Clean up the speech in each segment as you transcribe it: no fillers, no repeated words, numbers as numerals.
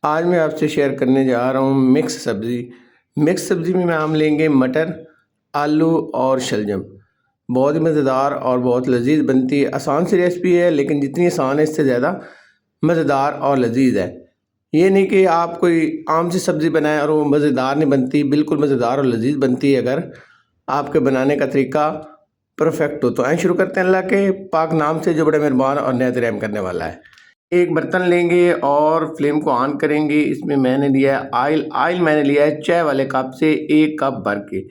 आज मैं आपसे शेयर करने जा रहा हूँ मिक्स सब्ज़ी। मिक्स सब्ज़ी में हम लेंगे मटर, आलू और शलजम। बहुत ही मज़ेदार और बहुत लज़ीज़ बनती है। आसान सी रेसिपी है, लेकिन जितनी आसान है इससे ज़्यादा मज़ेदार और लज़ीज़ है। ये नहीं कि आप कोई आम सी सब्ज़ी बनाएं और वो मज़ेदार नहीं बनती, बिल्कुल मज़ेदार और लज़ीज़ बनती है अगर आपके बनाने का तरीका परफेक्ट हो। तो आइए शुरू करते हैं अल्लाह के पाक नाम से जो बड़ा मेहरबान और निहायत रहम करने वाला है। एक बर्तन लेंगे और फ्लेम को ऑन करेंगे। इसमें मैंने लिया है ऑयल मैंने लिया है चाय वाले कप से 1 कप भर के।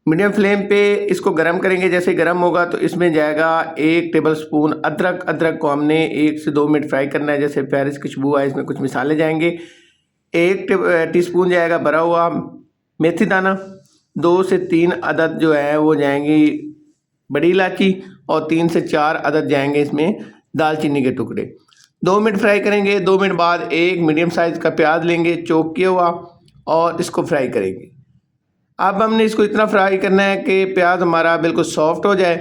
मीडियम फ्लेम पे इसको गरम करेंगे। जैसे गरम होगा तो इसमें जाएगा 1 टेबलस्पून अदरक। अदरक को हमने 1 से 2 मिनट फ्राई करना है। जैसे प्यारी सी खुशबू आए, इसमें कुछ मसाले जाएंगे। 1 टीस्पून जाएगा भरा हुआ मेथी दाना। 2 से 3 अदद जो है वो जाएंगी बड़ी इलायची और 3 से 4 अदद जाएंगे इसमें दालचीनी के टुकड़े। 2 मिनट फ्राई करेंगे। 2 मिनट बाद एक मीडियम साइज़ का प्याज लेंगे चॉप किया हुआ और इसको फ्राई करेंगे। अब हमने इसको इतना फ्राई करना है कि प्याज हमारा बिल्कुल सॉफ्ट हो जाए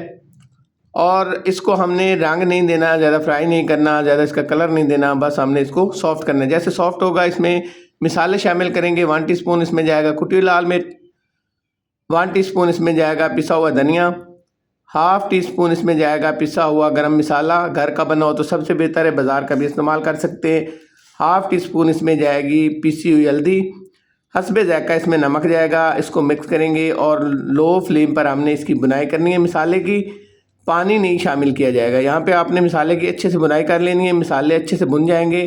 और इसको हमने रंग नहीं देना, ज़्यादा फ्राई नहीं करना, ज़्यादा इसका कलर नहीं देना, बस हमने इसको सॉफ्ट करना है। जैसे सॉफ्ट होगा इसमें मसाले शामिल करेंगे। 1 टीस्पून इसमें जाएगा कुटी हुई लाल मिर्च, 1 टीस्पून इसमें जाएगा पिसा हुआ धनिया, हाफ़ टी स्पून इसमें जाएगा पिसा हुआ गरम मसाला। घर का बना हो तो सबसे बेहतर है, बाज़ार का भी इस्तेमाल कर सकते हैं। हाफ़ टी स्पून इसमें जाएगी पिसी हुई हल्दी, हस्बे ज़ायक़ा इसमें नमक जाएगा। इसको मिक्स करेंगे और लो फ्लेम पर हमने इसकी बुनाई करनी है। मसाले की पानी नहीं शामिल किया जाएगा। यहाँ पे आपने मसाले की अच्छे से बुनाई कर लेनी है। मसाले अच्छे से भुन जाएंगे।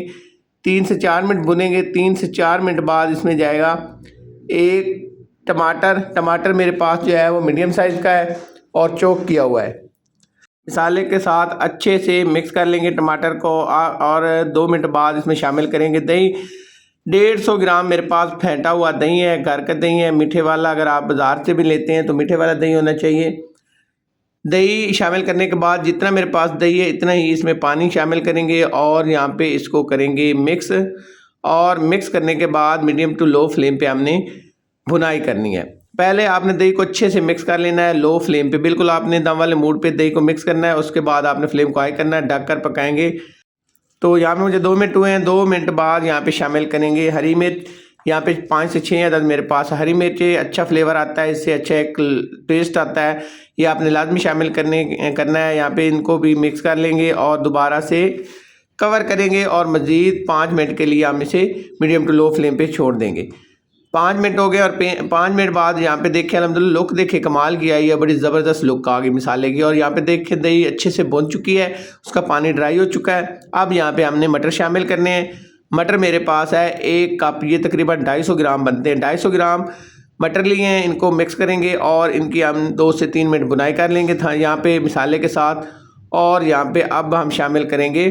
3 से 4 मिनट भुनेंगे। 3 से 4 मिनट बाद इसमें जाएगा 1 टमाटर मेरे पास जो है वो मीडियम साइज़ का है और चॉप किया हुआ है। मसाले के साथ अच्छे से मिक्स कर लेंगे टमाटर को और 2 मिनट बाद इसमें शामिल करेंगे दही। 150 ग्राम मेरे पास फेंटा हुआ दही है, घर का दही है, मीठे वाला। अगर आप बाज़ार से भी लेते हैं तो मीठे वाला दही होना चाहिए। दही शामिल करने के बाद जितना मेरे पास दही है इतना ही इसमें पानी शामिल करेंगे और यहाँ पे इसको करेंगे मिक्स। और मिक्स करने के बाद मीडियम टू लो फ्लेम पे हमने भुनाई करनी है। पहले आपने दही को अच्छे से मिक्स कर लेना है लो फ्लेम पे, बिल्कुल आपने दम वाले मूड पे दही को मिक्स करना है। उसके बाद आपने फ्लेम को हाई करना है, ढक कर पकाएंगे। तो यहाँ पे मुझे 2 मिनट हुए हैं। 2 मिनट बाद यहाँ पे शामिल करेंगे हरी मिर्च। यहाँ पे 5 से 6 अदद मेरे पास हरी मिर्च है। अच्छा फ्लेवर आता है, इससे अच्छा एक टेस्ट आता है। ये आपने लाजमी शामिल करना है। यहाँ पे इनको भी मिक्स कर लेंगे और दोबारा से कवर करेंगे और मज़ीद 5 मिनट के लिए हम इसे मीडियम टू लो फ्लेम पर छोड़ देंगे। 5 मिनट हो गए और 5 मिनट बाद यहाँ पे देखें अल्हम्दुलिल्लाह लुक देखें कमाल की आई है, बड़ी ज़बरदस्त लुक आ गई मसाले की। और यहाँ पे देखें दही अच्छे से भुन चुकी है, उसका पानी ड्राई हो चुका है। अब यहाँ पे हमने मटर शामिल करने हैं। मटर मेरे पास है 1 कप, ये तकरीबन 250 ग्राम बनते हैं। 250 ग्राम मटर लिए हैं, इनको मिक्स करेंगे और इनकी हम 2 से 3 मिनट बुनाई कर लेंगे था यहाँ पे मसाले के साथ। और यहाँ पे अब हम शामिल करेंगे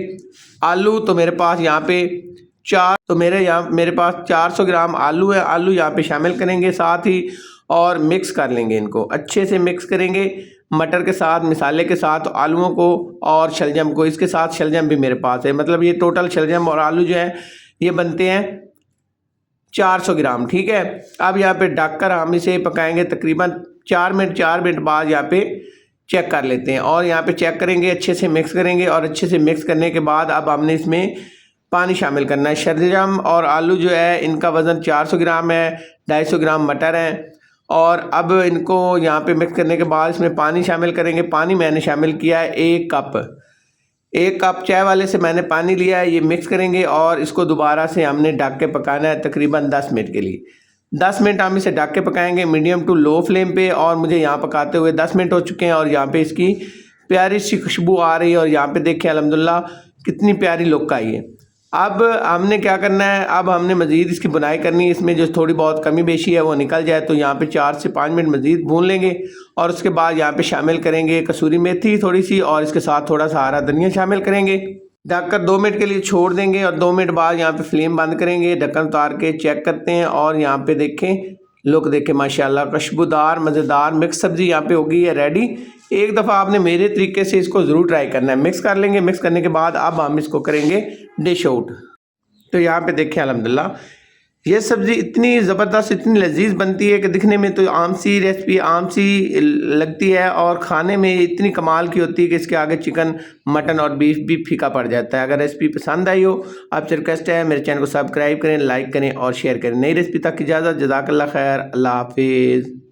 आलू। तो मेरे पास यहाँ पे मेरे पास 400 ग्राम आलू है। आलू यहाँ पे शामिल करेंगे साथ ही और मिक्स कर लेंगे। इनको अच्छे से मिक्स करेंगे मटर के साथ, मसाले के साथ, आलूओं को और शलजम को। इसके साथ शलजम भी मेरे पास है, मतलब ये टोटल शलजम और आलू जो है ये बनते हैं 400 ग्राम। ठीक है, अब यहाँ पे ढककर हम इसे पकाएंगे तकरीबन 4 मिनट। 4 मिनट बाद यहाँ पे चेक कर लेते हैं और यहाँ पे चेक करेंगे, अच्छे से मिक्स करेंगे। और अच्छे से मिक्स करने के बाद अब हमने इसमें पानी शामिल करना है। शलजम और आलू जो है इनका वज़न 400 ग्राम है, 250 ग्राम मटर है। और अब इनको यहाँ पे मिक्स करने के बाद इसमें पानी शामिल करेंगे। पानी मैंने शामिल किया है 1 कप। 1 कप चाय वाले से मैंने पानी लिया है। ये मिक्स करेंगे और इसको दोबारा से हमने ढक के पकाना है तकरीबन 10 मिनट के लिए। 10 मिनट हम इसे ढक के पकाएंगे मीडियम टू लो फ्लेम पे। और मुझे यहाँ पकाते हुए 10 मिनट हो चुके हैं और यहाँ पे इसकी प्यारी सी खुशबू आ रही है। और यहाँ पे देखिए अल्हम्दुलिल्लाह कितनी प्यारी लुक आई है। अब हमने क्या करना है, अब हमने मज़ीद इसकी बुनाई करनी है। इसमें जो थोड़ी बहुत कमी बेशी है वो निकल जाए। तो यहाँ पे 4 से 5 मिनट मज़ीद भून लेंगे और उसके बाद यहाँ पे शामिल करेंगे कसूरी मेथी थोड़ी सी और इसके साथ थोड़ा सा हरा धनिया शामिल करेंगे। ढककर 2 मिनट के लिए छोड़ देंगे और 2 मिनट बाद यहाँ पे फ्लेम बंद करेंगे। ढक्कन उतार के चेक करते हैं और यहाँ पे देखें लुक देखें माशाल्लाह खुशबूदार मज़ेदार मिक्स सब्ज़ी यहाँ पे हो गई है रेडी। एक दफ़ा आपने मेरे तरीके से इसको ज़रूर ट्राई करना है। मिक्स कर लेंगे। मिक्स करने के बाद अब हम इसको करेंगे डिश आउट। तो यहाँ पे देखें अल्हम्दुलिल्लाह ये सब्ज़ी इतनी ज़बरदस्त, इतनी लज़ीज़ बनती है कि दिखने में तो आम सी रेसिपी, आम सी लगती है और खाने में इतनी कमाल की होती है कि इसके आगे चिकन, मटन और बीफ भी फीका पड़ जाता है। अगर रेसिपी पसंद आई हो, आपसे रिक्वेस्ट है मेरे चैनल को सब्सक्राइब करें, लाइक करें और शेयर करें। नई रेसिपी तक इजाज़त। जज़ाकल्लाह खैर। अल्लाह हाफ़िज़।